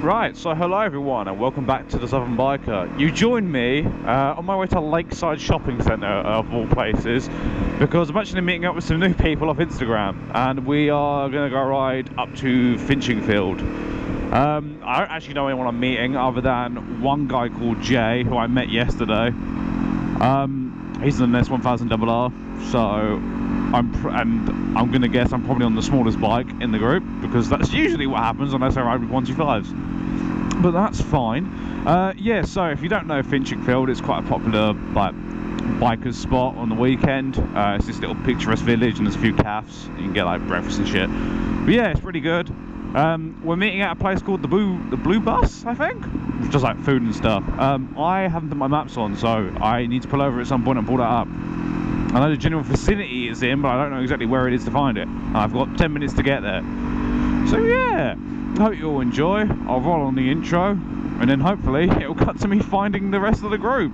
Right, so hello everyone and welcome back to the Southern Biker. You joined me on my way to Lakeside Shopping Centre of all places because I'm actually meeting up with some new people off Instagram and we are going to go ride up to Finchingfield. I don't actually know anyone I'm meeting other than one guy called Jay who I met yesterday. He's on the S1000RR, so I'm going to guess I'm probably on the smallest bike in the group because that's usually what happens unless I ride with 125s. But that's fine. Yeah, so if you don't know Finchingfield, it's quite a popular bikers spot on the weekend. It's this little picturesque village and there's a few cafes. You can get like breakfast and shit. But yeah, it's pretty good. We're meeting at a place called the Blue Bus, I think. It's just like food and stuff. I haven't put my maps on, so I need to pull over at some point and pull that up. I know the general vicinity is in, but I don't know exactly where it is to find it. I've got 10 minutes to get there. So yeah, hope you all enjoy. I'll roll on the intro, and then hopefully it'll cut to me finding the rest of the group.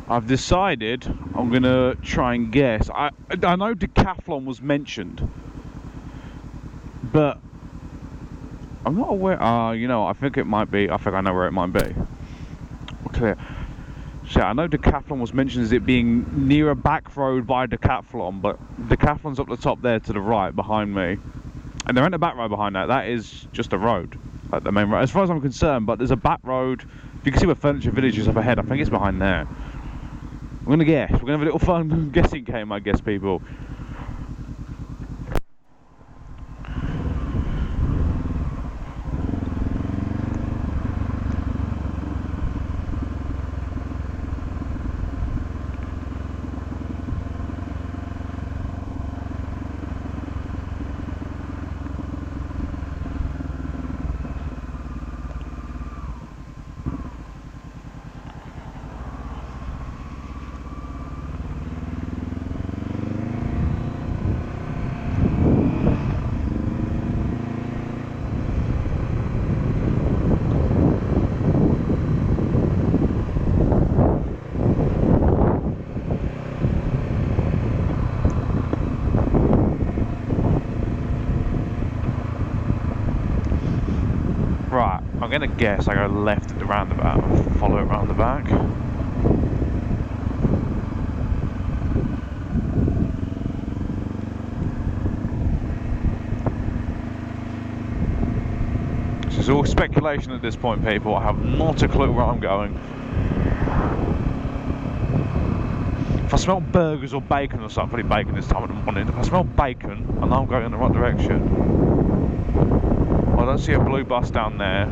I've decided I'm gonna try and guess. I know Decathlon was mentioned, but I'm not aware. You know, I think it might be. I think I know where it might be. Clear. So I know Decathlon was mentioned as it being near a back road by Decathlon, but Decathlon's up the top there to the right behind me, and there ain't a back road behind that. That is just a road, like the main road, as far as I'm concerned. But there's a back road. If you can see where Furniture Village is up ahead, I think it's behind there. I'm gonna guess. We're gonna have a little fun guessing game, I guess, people. Right, I'm gonna guess I go left at the roundabout and follow it round the back. This is all speculation at this point, people. I have not a clue where I'm going. If I smell burgers or bacon or something, probably bacon this time of the morning. If I smell bacon, I know I'm going in the right direction. I don't see a blue bus down there.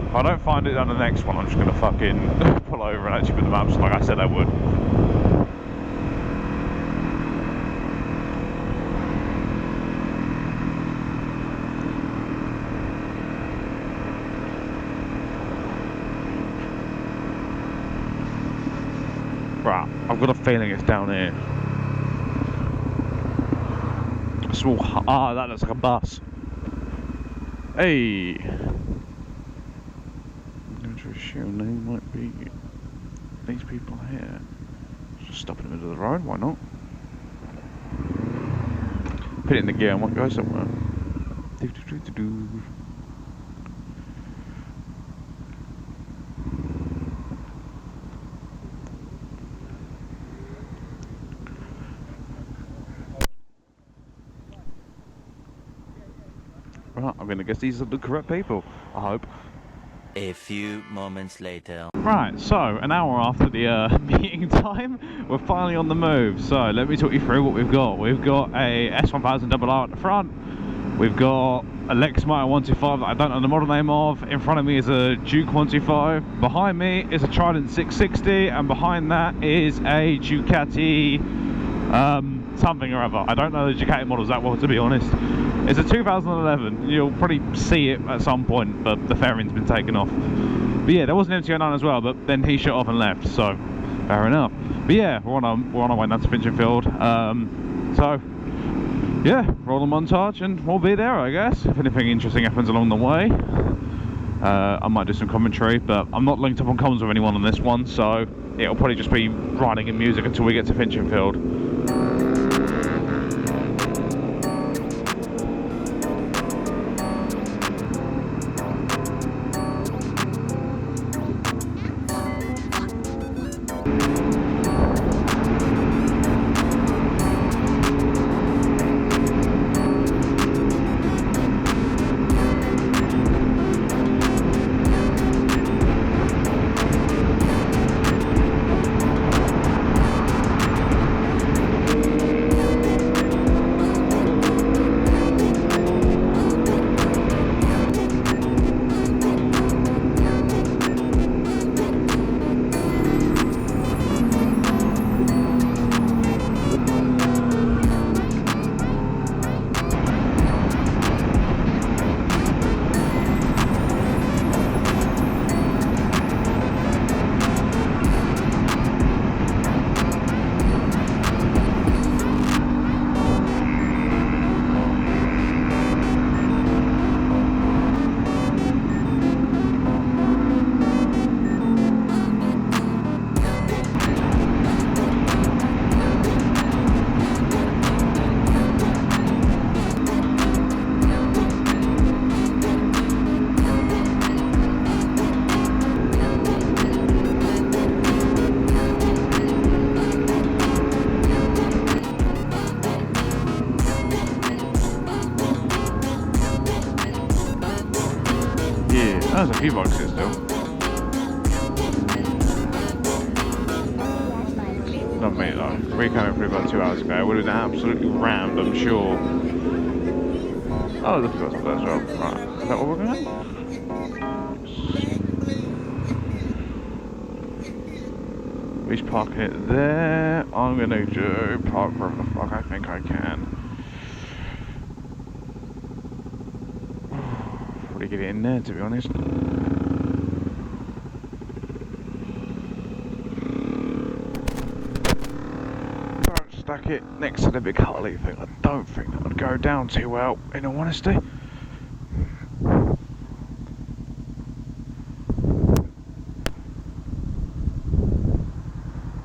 If I don't find it on the next one, I'm just going to fucking pull over and actually put the maps like I said I would. Right, I've got a feeling it's down here. A small, that looks like a bus. Hey! I'm going to assume they might be these people here. Just stop in the middle of the road, why not? Put it in the gear and might go somewhere. Right, I'm going to guess these are the correct people, I hope. A few moments later. Right, so an hour after the meeting time, we're finally on the move. So let me talk you through what we've got. We've got a S1000RR at the front. We've got a Lexus 125 that I don't know the model name of. In front of me is a Duke 125. Behind me is a Trident 660, and behind that is a Ducati something or other. I don't know the Ducati models that well, to be honest. It's a 2011. You'll probably see it at some point, but the fairing's been taken off. But yeah, there was an MT-09 as well, but then he shut off and left, so Fair enough. But yeah, we're on our way down to Finchingfield. So yeah, roll the montage and we'll be there, I guess. If anything interesting happens along the way, I might do some commentary, but I'm not linked up on comms with anyone on this one, so it'll probably just be riding in music until we get to Finchingfield. There's a few bikes here still. Not me though. We came in for about 2 hours ago. It would have been absolutely rammed, I'm sure. Oh, there's a few bikes up there as well. Right, is that what we're going? We should park it there. I'm gonna do park wherever the fuck I think I can. Probably get it in there, to be honest. Don't stack it next to the big Harley thing. I don't think that would go down too well, in all honesty.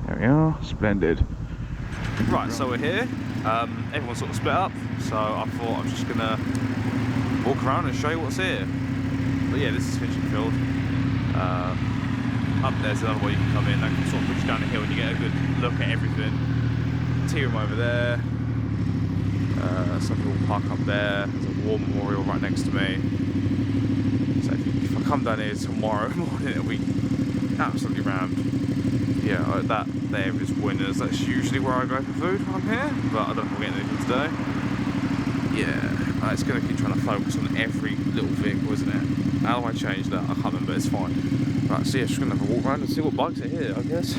There we are, splendid. Right, so we're here. Everyone's sort of split up, so I thought I'm just gonna walk around and show you what's here. But yeah, this is Finchingfield. Up there's another way you can come in. That can sort of push down the hill and you get a good look at everything. Tea room over there. Some people park up there. There's a war memorial right next to me. So if I come down here tomorrow morning, it'll be absolutely rammed. Yeah, that there is Winners. That's usually where I go for food when I'm here, but I don't know if we're getting anything today. Yeah, it's going to keep trying to focus on every little vehicle, isn't it? How do I change that? I can't remember, it's fine. Right, so yeah, just going to have a walk around and see what bikes are here, I guess.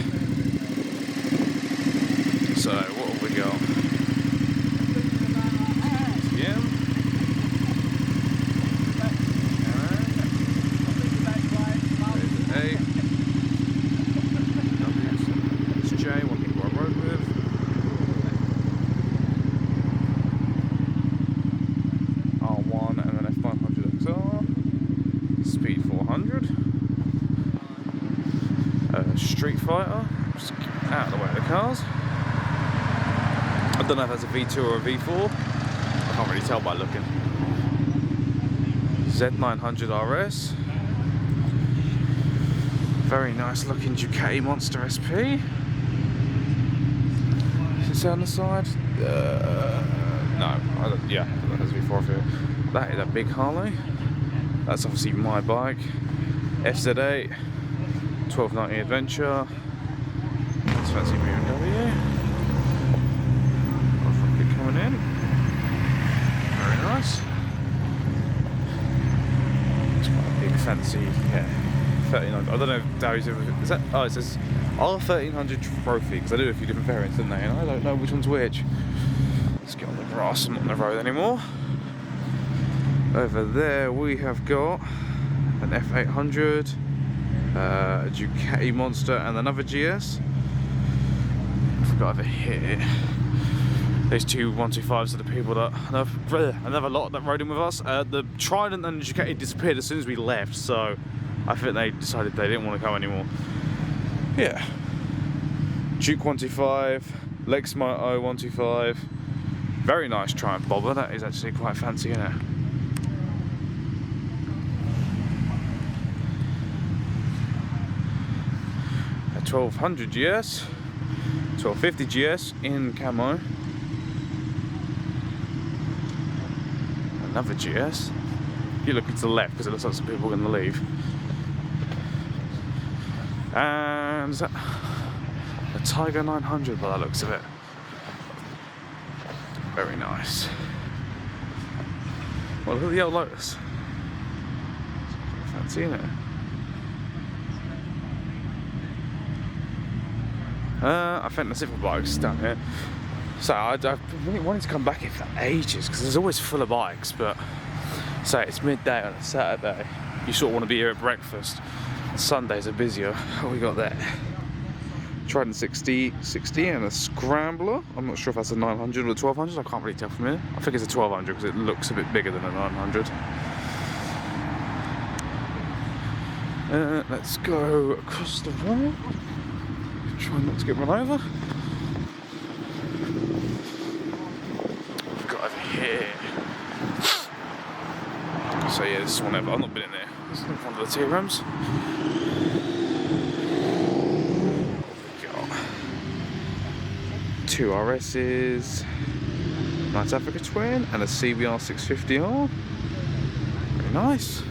So, what have we got? Yeah. There's an A. It's J, one people I rode with. R1 and an F500 XR. Speed 400. Street Fighter. Just out of the way of the cars. I don't know if that's a V2 or a V4. I can't really tell by looking. Z900 RS. Very nice looking Ducati Monster SP. Is it on the side? No, I don't, yeah, that has V4 here. That is a big Harley. That's obviously my bike. FZ8, 1290 Adventure. That's fancy BMW. Rocket coming in. Very nice. It's quite a big fancy, yeah. 1300. I don't know if Darry's ever. Is that? Oh, it says R1300 Trophy because I do a few different variants, didn't they? And I don't know which one's which. Let's get on the grass. I'm not on the road anymore. Over there we have got an F800, a Ducati Monster, and another GS. got over here. These two 125s are the people that another lot that rode in with us. The Trident and Ducati disappeared as soon as we left, so I think they decided they didn't want to go anymore. Yeah. Duke 125, Lex Moto 125. Very nice Triumph bobber. That is actually quite fancy, isn't it? A 1200 GS, 1250 GS in camo. Another GS. You look to the left because it looks like some people are going to leave. And a Tiger 900 by the looks of it. Very nice. Well, look at the old Lotus. Fancy, isn't it? I think that's it for bikes down here. So I've really wanted to come back here for ages because there's always full of bikes, but say it's midday on a Saturday, you sort of want to be here at breakfast. Sundays are busier. What we got there? Trident 60 and a Scrambler. I'm not sure if that's a 900 or a 1200. I can't really tell from here. I think it's a 1200 because it looks a bit bigger than a 900. Let's go across the road. Try not to get run over. We've got over here. So yeah, this is one I've not been in there. This is one of the tea rooms. Got two RS's, Night Africa Twin, and a CBR 650R. Very nice.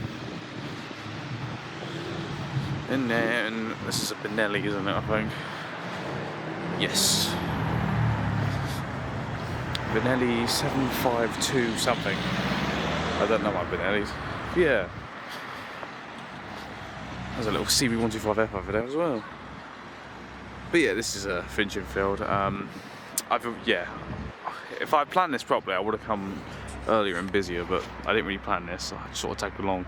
And then this is a Benelli, isn't it? I think. Yes. Benelli 752 something. I don't know my Benellis. Yeah. There's a little CB125F over there as well. But yeah, this is a Finchingfield. If I planned this properly, I would have come earlier and busier, but I didn't really plan this, so I just sort of tagged along.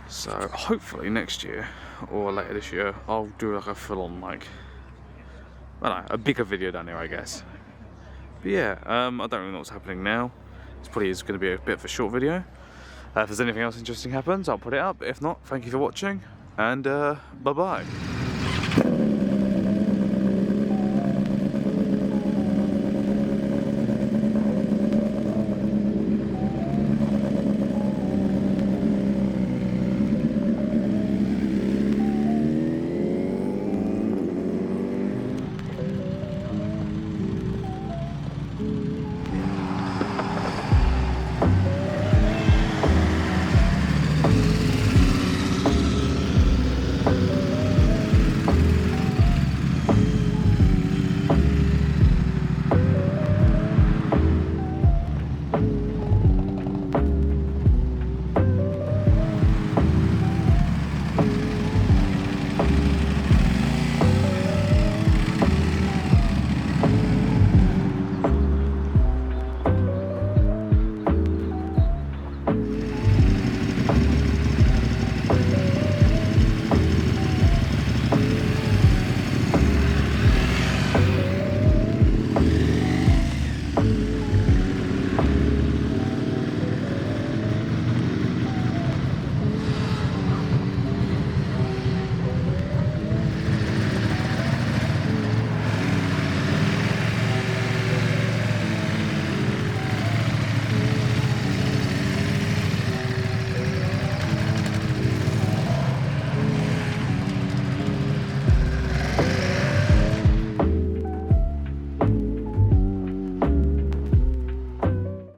So hopefully next year, or later this year, I'll do like a full-on, like, I don't know, a bigger video down here, I guess. But yeah, I don't really know what's happening now. It's probably going to be a bit of a short video. If there's anything else interesting happens, I'll put it up. If not, thank you for watching, and bye-bye.